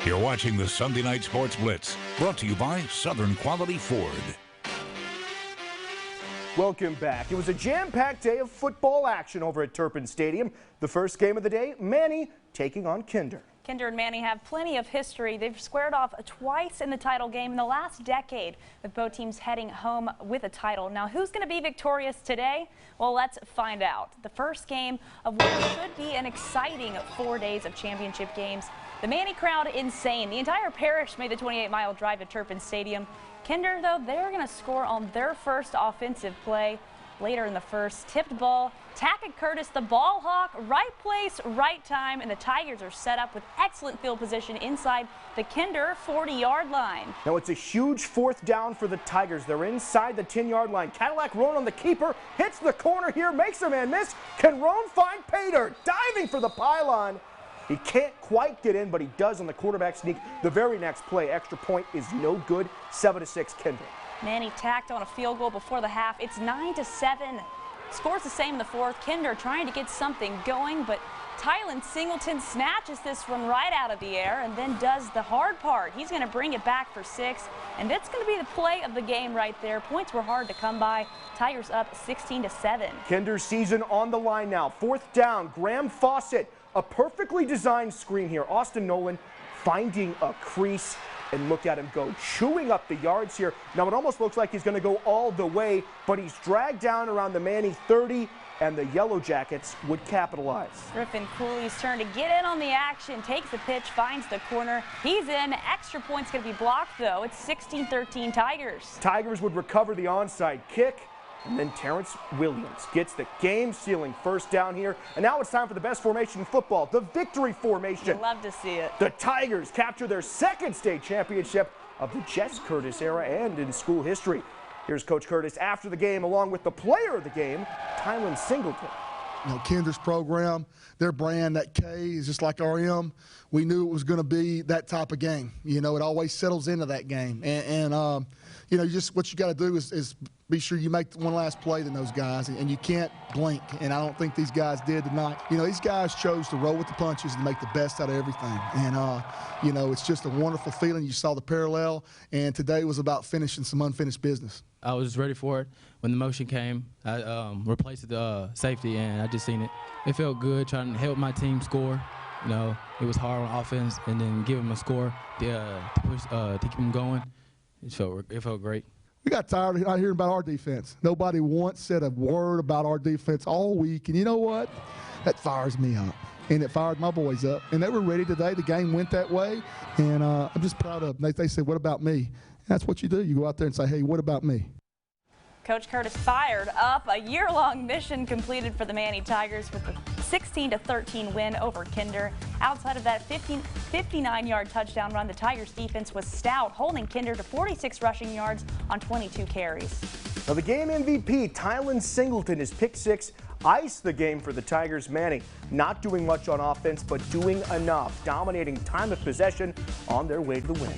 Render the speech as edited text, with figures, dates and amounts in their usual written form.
You're watching the Sunday Night Sports Blitz, brought to you by Southern Quality Ford. Welcome back. It was a jam-packed day of football action over at Turpin Stadium. The first game of the day, Manny taking on Kinder. Kinder and Manny have plenty of history. They've squared off twice in the title game in the last decade, with both teams heading home with a title. Now, who's going to be victorious today? Well, let's find out. The first game of what should be an exciting 4 days of championship games. The Manny crowd insane. The entire parish made the 28-mile drive to Turpin Stadium. Kinder, though, they're going to score on their first offensive play. Later in the first, tipped ball, Tackett Curtis, the ball hawk, right place, right time, and the Tigers are set up with excellent field position inside the Kinder 40-yard line. Now it's a huge fourth down for the Tigers. They're inside the 10-yard line. Cadillac Roan on the keeper, hits the corner here, makes a man miss. Can Roan find pay dirt? Diving for the pylon. He can't quite get in, but he does on the quarterback sneak. The very next play, extra point is no good. 7-6 Kinder. Manny tacked on a field goal before the half. It's 9-7. Scores the same in the fourth. Kinder trying to get something going, but Tylen Singleton snatches this one right out of the air and then does the hard part. He's going to bring it back for 6, and that's going to be the play of the game right there. Points were hard to come by. Tigers up 16-7. Kinder's season on the line now. Fourth down, Graham Fawcett. A perfectly designed screen here. Austin Nolan finding a crease, and look at him go, chewing up the yards here. Now it almost looks like he's going to go all the way, but he's dragged down around the Manny 30, and the Yellow Jackets would capitalize. Griffin Cooley's turn to get in on the action, takes the pitch, finds the corner. He's in. Extra point's going to be blocked, though. It's 16-13 Tigers. Tigers would recover the onside kick. And then Terrence Williams gets the game-sealing first down here. And now it's time for the best formation in football, the victory formation. Love to see it. The Tigers capture their second state championship of the Jess Curtis era and in school history. Here's Coach Curtis after the game, along with the player of the game, Tylen Singleton. You know, Kinder's program, their brand, that K is just like RM. We knew it was going to be that type of game. You know, it always settles into that game. And you know, just what you got to do is be sure you make one last play than those guys, and you can't blink. And I don't think these guys did tonight. You know, these guys chose to roll with the punches and make the best out of everything. And, you know, it's just a wonderful feeling. You saw the parallel, and today was about finishing some unfinished business. I was ready for it. When the motion came, I replaced the safety, and I just seen it. It felt good trying to help my team score. You know, it was hard on offense, and then give them a score to push, to keep them going. It felt great. We got tired of not hearing about our defense. Nobody once said a word about our defense all week, and you know what? That fires me up, and it fired my boys up, and they were ready today. The game went that way, and I'm just proud of them. They said, what about me? And that's what you do. You go out there and say, hey, what about me? Coach Curtis fired up. A year-long mission completed for the Manny Tigers with a 16-13 win over Kinder. Outside of that 59-yard touchdown run, the Tigers defense was stout, holding Kinder to 46 rushing yards on 22 carries. Now the game MVP, Tylen Singleton, his pick 6 iced the game for the Tigers. Manny not doing much on offense, but doing enough, dominating time of possession on their way to the win.